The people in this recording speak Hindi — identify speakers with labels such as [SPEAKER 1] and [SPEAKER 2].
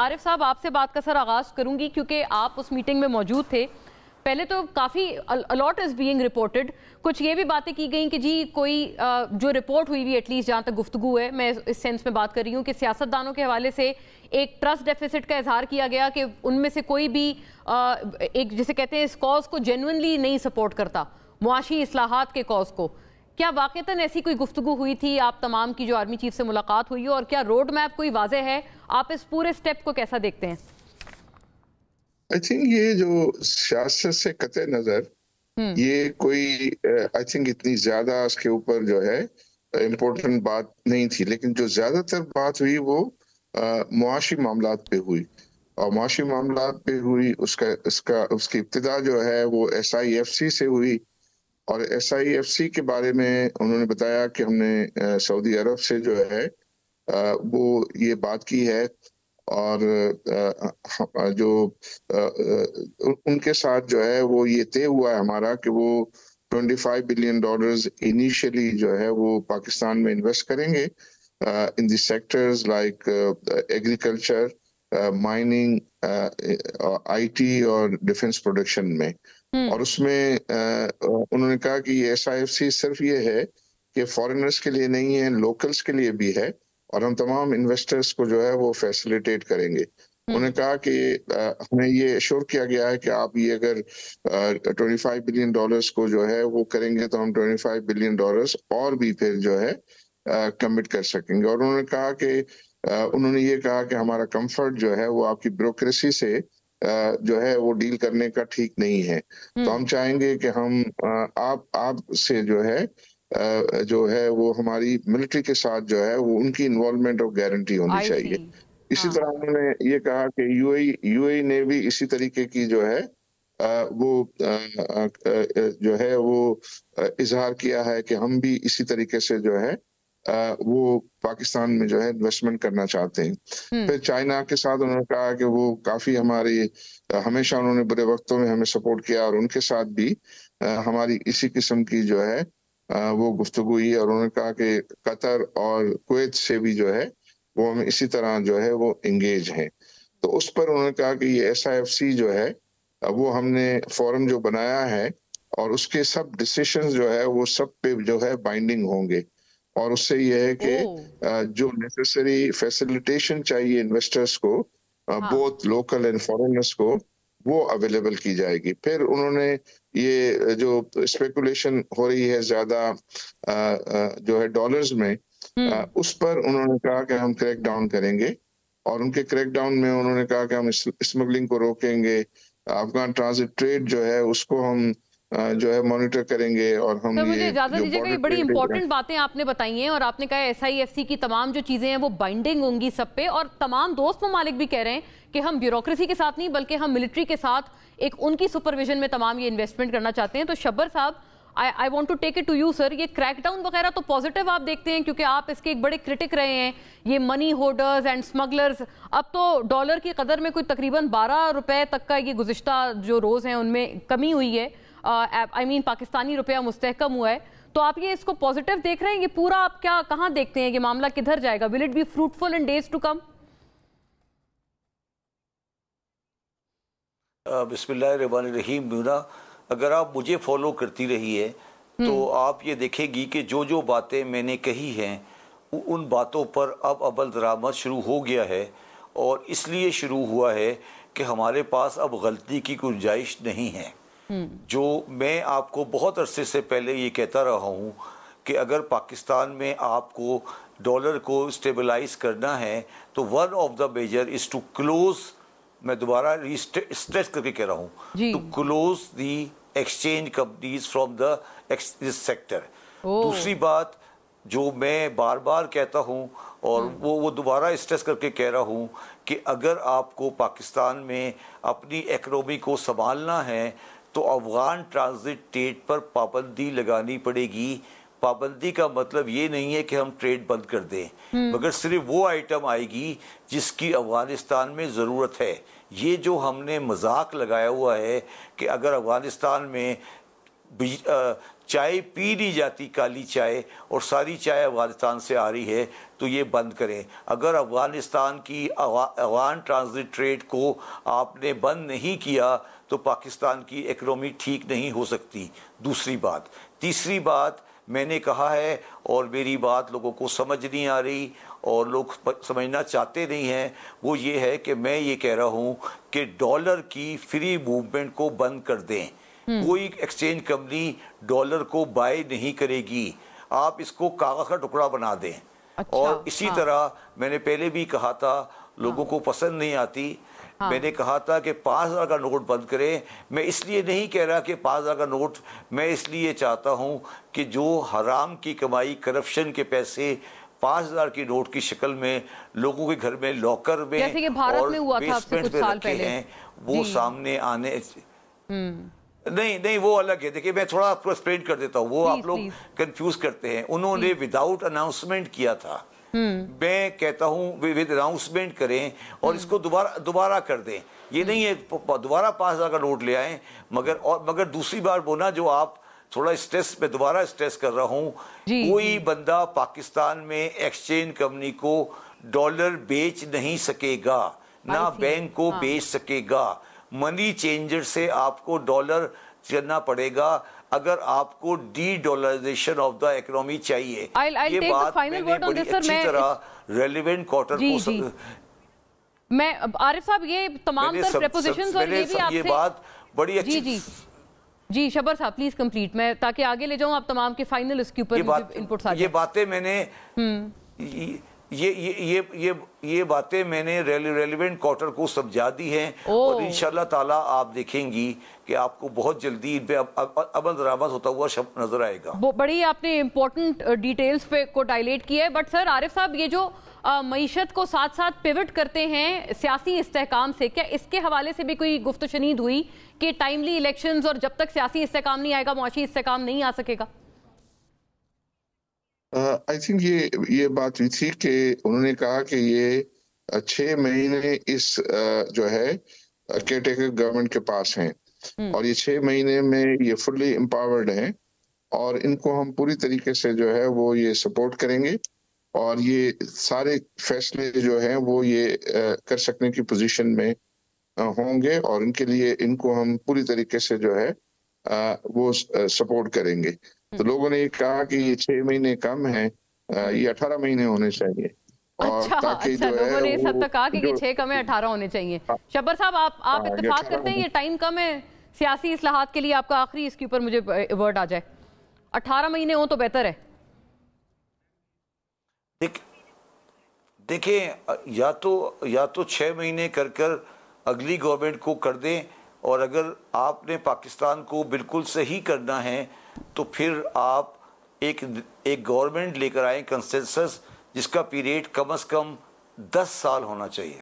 [SPEAKER 1] आरिफ साहब, आपसे बात का सर आगाज़ करूंगी क्योंकि आप उस मीटिंग में मौजूद थे। पहले तो काफ़ी अलॉट इज़ बीइंग रिपोर्टेड, कुछ ये भी बातें की गई कि जी कोई जो रिपोर्ट हुई भी, एटलीस्ट जहाँ तक गुफ्तगू है, मैं इस सेंस में बात कर रही हूँ कि सियासतदानों के हवाले से एक ट्रस्ट डेफिसिट का इजहार किया गया कि उनमें से कोई भी एक जिसे कहते हैं इस कॉज को जेन्युइनली नहीं सपोर्ट करता, मुआशी इस्लाहात के कॉज को। क्या वाकईतन ऐसी कोई गुफ्तगू हुई थी आप तमाम की जो आर्मी चीफ से मुलाकात हुई है, और क्या रोड मैप कोई वाज़ेह है? आप इस पूरे स्टेप को कैसा देखते हैं?
[SPEAKER 2] आई थिंक ये जो सियासत से कतई नजर, ये कोई आई थिंक इतनी ज्यादा इसके ऊपर जो है इम्पोर्टेंट बात नहीं थी, लेकिन जो ज्यादातर बात हुई वो मुआशी मामलात पे हुई। और मुआशी मामलात पे हुई उसकी इब्तिदा जो है वो SIFC से हुई। और SIFC के बारे में उन्होंने बताया कि हमने सऊदी अरब से जो है वो ये बात की है, और जो उनके साथ जो है वो ये तय हुआ है हमारा कि वो $25 बिलियन इनिशियली जो है वो पाकिस्तान में इन्वेस्ट करेंगे in the sectors like agriculture, mining, IT और डिफेंस प्रोडक्शन में। और उसमें उन्होंने कहा कि ये SIFC सिर्फ ये है कि फॉरेनर्स के लिए नहीं है, लोकल्स के लिए भी है, और हम तमाम इन्वेस्टर्स को जो है वो फैसिलिटेट करेंगे। उन्होंने कहा कि हमें ये एश्योर किया गया है कि आप ये अगर $25 बिलियन को जो है वो करेंगे तो हम $25 बिलियन और भी फिर जो है कमिट कर सकेंगे। और उन्होंने कहा कि उन्होंने ये कहा कि हमारा कंफर्ट जो है वो आपकी ब्यूरोक्रेसी से जो है वो डील करने का ठीक नहीं है, तो हम चाहेंगे कि हम आप से जो है वो हमारी मिलिट्री के साथ जो है वो उनकी इन्वॉल्वमेंट और गारंटी होनी चाहिए। इसी तरह उन्होंने ये कहा कि UAE ने भी इसी तरीके की जो है वो जो है वो इजहार किया है कि हम भी इसी तरीके से जो है वो पाकिस्तान में जो है इन्वेस्टमेंट करना चाहते हैं। फिर चाइना के साथ उन्होंने कहा कि वो काफी हमेशा उन्होंने बुरे वक्तों में हमें सपोर्ट किया, और उनके साथ भी हमारी इसी किस्म की जो है वो गुफ्तगू हुई। और उन्होंने कहा कि कतर और कुवैत से भी जो है वो हम इसी तरह जो है वो एंगेज हैं। तो उस पर उन्होंने कहा कि ये SIFC जो है वो हमने फोरम जो बनाया है, और उसके सब डिसीजंस जो है वो सब पे जो है बाइंडिंग होंगे, और उससे ये है कि जो नेसेसरी फैसिलिटेशन चाहिए इन्वेस्टर्स को, बोथ लोकल एंड फॉरेनर्स को, वो अवेलेबल की जाएगी। फिर उन्होंने ये जो स्पेकुलेशन हो रही है ज्यादा जो है डॉलर्स में, उस पर उन्होंने कहा कि हम क्रैक डाउन करेंगे, और उनके क्रैक डाउन में उन्होंने कहा कि हम स्मगलिंग को रोकेंगे, अफगान ट्रांजिट ट्रेड जो है उसको हम जो है मॉनिटर करेंगे। और हम
[SPEAKER 1] तो मुझे इजाजत दीजिएगा, ये बड़ी इंपॉर्टेंट बातें आपने बताई हैं, और आपने कहा SIFC की तमाम जो चीजें हैं वो बाइंडिंग होंगी सब पे, और तमाम दोस्त ममालिक भी कह रहे हैं कि हम ब्यूरोक्रेसी के साथ नहीं बल्कि हम मिलिट्री के साथ एक उनकी सुपरविजन में तमाम ये इन्वेस्टमेंट करना चाहते हैं। तो Shabbar sahab, I want to take it to you sir, ये क्रैकडाउन वगैरह तो पॉजिटिव आप देखते हैं क्योंकि आप इसके एक बड़े क्रिटिक रहे हैं, ये मनी होल्डर्स एंड स्मगलर्स। अब तो डॉलर की कदर में कोई तकरीबन 12 रुपए तक का ये गुज़िश्ता जो रोज़ हैं उनमें कमी हुई है, आई मीन पाकिस्तानी रुपया मुस्तहकम हुआ है। तो आप ये इसको पॉजिटिव देख रहे हैं? ये पूरा आप कहाँ देखते हैं, ये मामला किधर जाएगा? Will it be fruitful in days to come?
[SPEAKER 3] बिस्मिल्लाहिर्रहमानिर्रहीम। म्यूना, अगर आप मुझे फॉलो करती रही है तो आप ये देखेगी कि जो जो बातें मैंने कही हैं उन बातों पर अब अमल दरामद शुरू हो गया है, और इसलिए शुरू हुआ है कि हमारे पास अब गलती की गुंजाइश नहीं है। जो मैं आपको बहुत अरसे से पहले ये कहता रहा हूँ कि अगर पाकिस्तान में आपको डॉलर को स्टेबलाइज करना है तो one of the major is to close, मैं दोबारा स्ट्रेस करके कह रहा हूँ, to close the exchange companies from the sector. दूसरी बात जो मैं बार बार कहता हूँ और वो दोबारा स्ट्रेस करके कह रहा हूँ कि अगर आपको पाकिस्तान में अपनी इकनॉमी को संभालना है तो अफगान ट्रांजिट ट्रेड पर पाबंदी लगानी पड़ेगी। पाबंदी का मतलब ये नहीं है कि हम ट्रेड बंद कर दें, मगर सिर्फ वो आइटम आएगी जिसकी अफगानिस्तान में ज़रूरत है। ये जो हमने मजाक लगाया हुआ है कि अगर अफगानिस्तान में चाय पी नहीं जाती काली चाय, और सारी चाय अफगानिस्तान से आ रही है, तो ये बंद करें। अगर अफगानिस्तान की अफगान ट्रांजिट ट्रेड को आपने बंद नहीं किया तो पाकिस्तान की इकोनॉमी ठीक नहीं हो सकती। दूसरी बात, तीसरी बात मैंने कहा है और मेरी बात लोगों को समझ नहीं आ रही और लोग समझना चाहते नहीं हैं, वो ये है कि मैं ये कह रहा हूँ कि डॉलर की फ्री मूवमेंट को बंद कर दें। कोई एक्सचेंज कंपनी डॉलर को बाय नहीं करेगी, आप इसको कागज का टुकड़ा बना दें।
[SPEAKER 1] अच्छा,
[SPEAKER 3] और इसी तरह मैंने पहले भी कहा था, लोगों को पसंद नहीं आती। मैंने कहा था कि 5,000 का नोट बंद करें। मैं इसलिए नहीं कह रहा कि 5,000 का नोट, मैं इसलिए चाहता हूं कि जो हराम की कमाई, करप्शन के पैसे 5,000 की नोट की शक्ल में लोगों के घर में लॉकर में
[SPEAKER 1] जैसे कि भारत में हुआ था
[SPEAKER 3] बेसमेंट
[SPEAKER 1] कुछ
[SPEAKER 3] में
[SPEAKER 1] साल
[SPEAKER 3] रखे
[SPEAKER 1] पहले
[SPEAKER 3] हैं, वो सामने आने नहीं वो अलग है। देखिए मैं थोड़ा आपको एक्सप्लेन कर देता हूँ, वो आप लोग कंफ्यूज करते हैं। उन्होंने विदाउट अनाउंसमेंट किया था। मैं कहता हूँ विद अनाउंसमेंट करें और इसको दोबारा कर दें। ये नहीं है दोबारा 5,000 का नोट ले आए, मगर दूसरी बार बोला जो आप थोड़ा स्ट्रेस, में दोबारा स्ट्रेस कर रहा हूँ, कोई बंदा पाकिस्तान में एक्सचेंज कंपनी को डॉलर बेच नहीं सकेगा, ना बैंक को बेच सकेगा। मनी चेंजर से आपको डॉलर करना पड़ेगा अगर आपको dedollarisation of the economy चाहिए। ये बात मैंने बड़ी अच्छी तरह रेलेवेंट क्वार्टर को
[SPEAKER 1] मैं आरिफ साहब ये तमाम तर प्रेपोजिशंस और ये भी आपसे
[SPEAKER 3] ये बात बड़ी अच्छी
[SPEAKER 1] जी शबर साहब प्लीज कंप्लीट, मैं ताकि आगे ले जाऊं आप तमाम के फाइनल इसके ऊपर इनपुट्स आ जाए।
[SPEAKER 3] ये बातें मैंने ये बातें मैंने रेलेवेंट क्वार्टर को समझा दी हैं और इंशाल्लाह ताला आप देखेंगी कि आपको बहुत जल्दी इन पे अमल दरामद होता हुआ नजर आएगा।
[SPEAKER 1] बड़ी आपने इंपॉर्टेंट डिटेल्स पे को डायलेट किया है। बट सर आरिफ साहब, ये जो मईशत को साथ साथ पिवट करते हैं सियासी इस्तेहकाम से, क्या इसके हवाले से भी कोई गुफ्तशनीद हुई कि टाइमली इलेक्शंस और जब तक सियासी इस्तेहकाम नहीं आएगा मुआशी इस्तेहकाम नहीं आ सकेगा?
[SPEAKER 2] आई थिंक ये बात हुई थी कि उन्होंने कहा कि ये 6 महीने इस जो है केयरटेकर गवर्नमेंट के पास हैं और ये 6 महीने में ये फुल्ली एम्पावर्ड हैं और इनको हम पूरी तरीके से जो है वो ये सपोर्ट करेंगे और ये सारे फैसले जो हैं वो ये कर सकने की पोजीशन में होंगे और इनके लिए इनको हम पूरी तरीके से जो है वो सपोर्ट करेंगे। तो लोगों ने कहा कि ये 6 महीने कम है, ये 18 महीने होने चाहिए। और ताकि जो
[SPEAKER 1] लोगों
[SPEAKER 2] है
[SPEAKER 1] ने इस हद तक कहा कि 6 कम है 18 होने चाहिए। शब्बर साहब आप इत्तेफाक करते हैं ये टाइम कम है सियासी इस्लाहात के लिए? आपका आखिरी इसके ऊपर मुझे वर्ड आ जाए। 18 महीने हो तो बेहतर है।
[SPEAKER 3] देखें या तो 6 महीने कर अगली गवर्नमेंट को कर दें और अगर आपने पाकिस्तान को बिल्कुल सही करना है तो फिर आप एक गवर्नमेंट लेकर आए कंसेंसस जिसका पीरियड कम से कम 10 साल होना चाहिए।